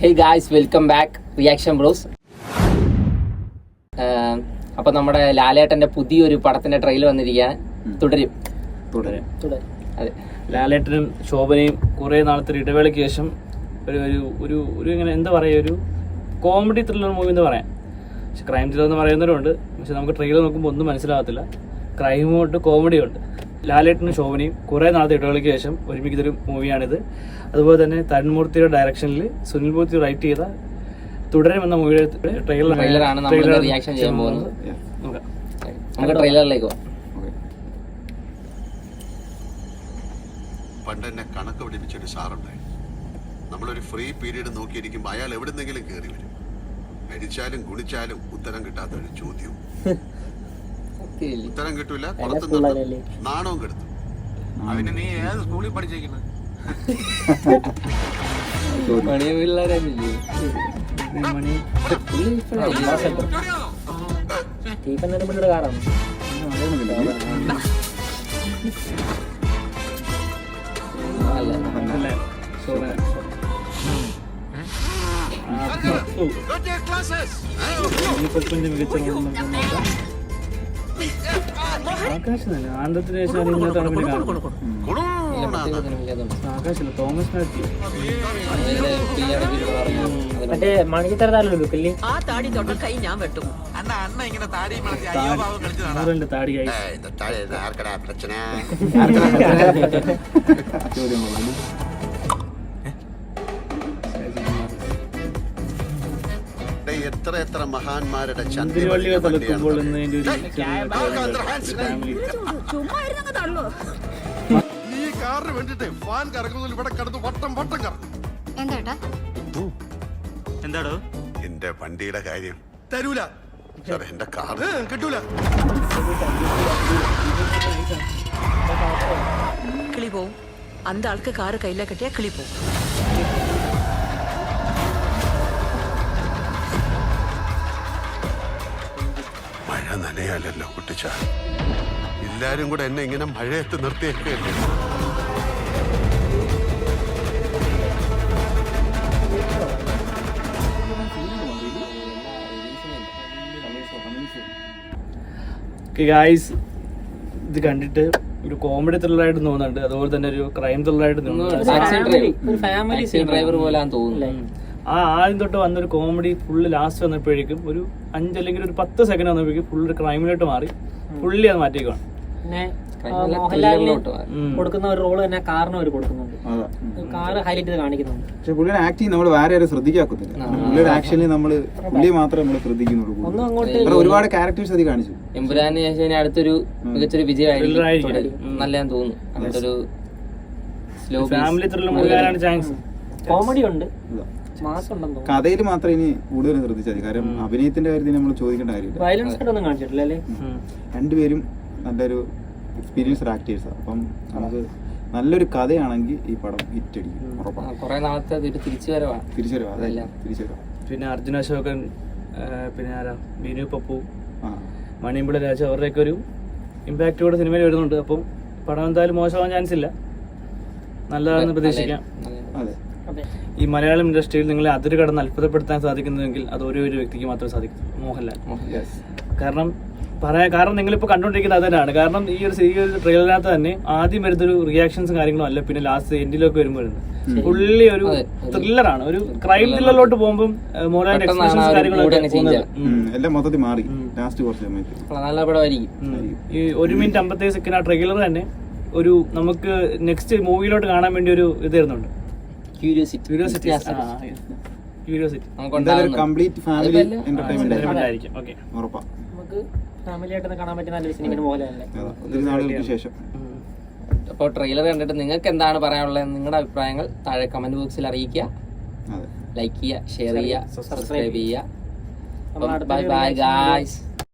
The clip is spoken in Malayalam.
Hey guys, welcome back reaction bros. അപ്പൊ നമ്മുടെ ലാലേട്ടന്റെ പുതിയൊരു പടത്തിന്റെ ട്രെയിലർ വന്നിരിക്കുകയാണ്. തുടരും. അതെ, ലാലേട്ടനും ശോഭനയും കുറെ നാളത്തെ ഇടവേളയ്ക്ക് ശേഷം ഒരു ഇങ്ങനെ എന്താ പറയുക, ഒരു കോമഡി ത്രില്ലർ മൂവി എന്ന് പറയാം. പക്ഷെ ക്രൈം ത്രില്ലർ എന്ന് പറയുന്നവരുണ്ട്. പക്ഷെ നമുക്ക് ട്രെയിലർ നോക്കുമ്പോൾ ഒന്നും മനസ്സിലാകത്തില്ല. ക്രൈമും ഉണ്ട്, കോമഡിയും ഉണ്ട്. ലാലേട്ടനും ശോഭനയും കുറേ നാളത്തെ ഇടവേളയ്ക്ക് ശേഷം ഒരുമിക്കുന്നൊരു മൂവിയാണിത്. അതുപോലെ തന്നെ തരുൺമൂർത്തിയുടെ ഡയറക്ഷനിൽ സുനിൽ മൂർത്തി റൈറ്റ് ചെയ്ത തുടരും എന്ന മൂവിയുടെ ട്രെയിലറാണ് നമ്മൾ റിയാക്ഷൻ ചെയ്യാൻ പോകുന്നത്. നമുക്ക് ട്രെയിലറിലേക്ക് പോകാം. പണ്ട് എന്നെ കണക്ക് പഠിപ്പിച്ചൊരു സാറുണ്ടായി. നമ്മളൊരു ഫ്രീ പീരീഡ് നോക്കിയിരിക്കുമ്പോൾ അയാൾ എവിടുന്നെങ്കിലും കയറി വരും. അടിച്ചാലും ഗുണിച്ചാലും ഉത്തരം കിട്ടാത്തൊരു ചോദ്യവും. ഉത്തരം കിട്ടൂല, പുറത്തുനിന്ന് നാണവും കെടുത്തു. അവന് നീ ഏത് സ്കൂളിൽ പഠിച്ചേക്കുന്നത്? ആകാശം ആനന്ദത്തിന് ശേഷം ആകാശില്ല തോമസ് മാത്യു മറ്റേ മണിച്ചിത്രതാലോ ലുക്കല്ലേ ആ താടി തൊട്ട് കൈ ഞാൻ വെട്ടും. താടി കൈ എത്ര എത്ര മഹാന്മാരുടെ ചന്ദ്രവള്ളിയെ തലക്കുമ്പോൾ എന്താടോ എന്റെ വണ്ടിയുടെ കാര്യം തരൂല സാർ. എന്റെ കാർ കിട്ടൂല. കിളി പോവും. അന്ത ആൾക്ക് കാറ് കയ്യിലെ കെട്ടിയാ കിളി പോവും. മഴ നനയാലല്ലോ കുട്ടിച്ച. എല്ലാരും കൂടെ എന്നെ ഇങ്ങനെ മഴയത്ത് നിർത്തിയേക്കല്ലേ. ഗായ്സ്, ഇത് കണ്ടിട്ട് ഒരു കോമഡി ത്രില്ലറായിട്ട് തോന്നുന്നുണ്ട്. അതുപോലെ തന്നെ ഒരു ക്രൈം ത്രില്ലറായിട്ട് ഡ്രൈവർ പോലെ തോന്നുന്നു. ആദ്യം തൊട്ട് വന്നൊരു കോമഡി ഫുള്ള് ലാസ്റ്റ് വന്നപ്പോഴേക്കും ഒരു 5 അല്ലെങ്കിൽ ഒരു 10 സെക്കൻഡ് വന്നപ്പോഴേക്കും ഫുള്ള് ക്രൈമിലോട്ട് മാറി. ഫുള്ളി അത് മാറ്റിയേക്കാണ്. പിന്നെ മോഹൻലാലിന് കൊടുക്കുന്ന ഒരു റോള് തന്നെ കാറിന് അവർ കൊടുക്കുന്നുണ്ട്. കാറ് ഹൈലൈറ്റ് ചെയ്ത് കാണിക്കുന്നുണ്ട്. പക്ഷെ പുള്ളിയുടെ ആക്ടിങ് നമ്മൾ വേറെ ആരും ശ്രദ്ധിക്കാക്കുന്നില്ല. പുള്ളിയുടെ ആക്ഷനിൽ നമ്മൾ പുള്ളിയെ മാത്രമേ നമ്മൾ ശ്രദ്ധിക്കുന്നുള്ളൂ. ഒരുപാട് ക്യാരക്ടേഴ്സ് അത് കാണിച്ചു. എമ്പുരാന് ശേഷം അടുത്തൊരു മികച്ചൊരു വിജയമായിരിക്കും നല്ല തോന്നുന്നു. അങ്ങനത്തൊരു സ്ലോ ഫാമിലി ത്രില്ലർ മൂവിയാണ് ചാൻസ്. കോമഡി ഉണ്ട്, കഥയിൽ മാത്രമേ ഇനി കൂടുതൽ ശ്രദ്ധിച്ചാൽ മതി. കാരണം അഭിനയത്തിന്റെ കാര്യത്തിൽ നമ്മൾ ചോദിക്കേണ്ട കാര്യമില്ല. വയലൻസ് ഒന്നും കാണിച്ചിട്ടില്ല അല്ലേ? രണ്ടുപേരും നല്ലൊരു എക്സ്പീരിയൻസ്ഡ് ആക്ടേഴ്സാണ്. അപ്പം നമുക്ക് നല്ലൊരു കഥയാണെങ്കിൽ ഈ പടം ഹിറ്റ് അടിക്കും ഉറപ്പാണ്. കുറെ നാളത്തെ തിരിച്ചുവരവാണ്. പിന്നെ അർജുന അശോകൻ, പിന്നെ ആരാ, ബിനു പപ്പു, മണിയമ്പിള രാജ, അവരുടെയൊക്കെ ഒരു ഇമ്പാക്റ്റ് കൂടെ സിനിമയിൽ വരുന്നുണ്ട്. അപ്പം പടം എന്തായാലും മോശമാവാൻ ചാൻസ് ഇല്ല. നല്ലതാണെന്ന് പ്രതീക്ഷിക്കാം. ഈ മലയാളം ഇൻഡസ്ട്രിയിൽ നിങ്ങളെ അതിര് കടന്ന് അത്ഭുതപ്പെടുത്താൻ സാധിക്കുന്നുവെങ്കിൽ അത് ഒരു വ്യക്തിക്ക് മാത്രമേ സാധിക്കൂ, മോഹൻലാൽ. കാരണം നിങ്ങളിപ്പോൾ കണ്ടുകൊണ്ടിരിക്കുന്നത് അത് തന്നെയാണ്. കാരണം ഈ ഒരു ട്രെയിലറിനകത്ത് തന്നെ ആദ്യം വരുന്നൊരു റിയാക്ഷൻസും കാര്യങ്ങളും അല്ല, പിന്നെ ലാസ്റ്റ് എൻഡിലൊക്കെ വരുമ്പോൾ പുള്ളി ഒരു ത്രില്ലറാണ്. ഒരു ക്രൈം ത്രില്ലറിലോട്ട് പോകുമ്പോൾ മോഹൻലാലിന്റെ എക്സ്പ്രഷൻസ് കാര്യങ്ങളൊക്കെ എല്ലാം മൊത്തത്തിൽ മാറി. ലാസ്റ്റ് കുറച്ച് സമയത്ത് ഈ 1 മിനിറ്റ് 57 സെക്കൻഡ് ആ ട്രെയിലർ തന്നെ ഒരു നമുക്ക് നെക്സ്റ്റ് മൂവിയിലോട്ട് കാണാൻ വേണ്ടി ഒരു ഇത് തരുന്നുണ്ട്. കംപ്ലീറ്റ് ഫാമിലി എന്റർടൈൻമെന്റ് ആയിരിക്കും. ഉറപ്പാ. നമുക്ക് ഫാമിലി ആയിട്ട് കാണാൻ പറ്റുന്ന നല്ലൊരു സിനിമ പോലെയല്ലേ. ഒത്തിരി നാളുകൾക്ക് ശേഷം. അപ്പോൾ ട്രെയിലർ കണ്ടിട്ട് നിങ്ങൾക്ക് എന്താണ് പറയാനുള്ളത്? നിങ്ങളുടെ അഭിപ്രായങ്ങൾ താഴെ കമന്റ് ബോക്സിൽ അറിയിക്കുക. ലൈക്ക് ചെയ്യുക, ഷെയർ ചെയ്യുക, സബ്സ്ക്രൈബ് ചെയ്യുക. Bye bye guys.